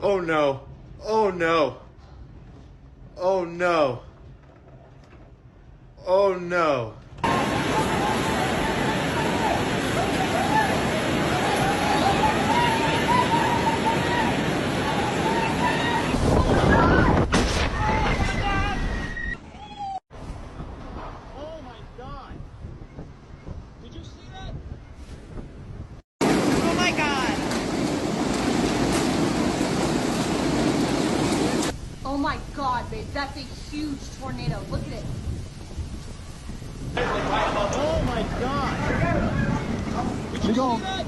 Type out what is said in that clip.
Oh no. Oh no. Oh no. Oh no. Oh my God! Did you see that? Oh my God! Oh my God, babe, that's a huge tornado. Look at it. Oh my God! Did you see that?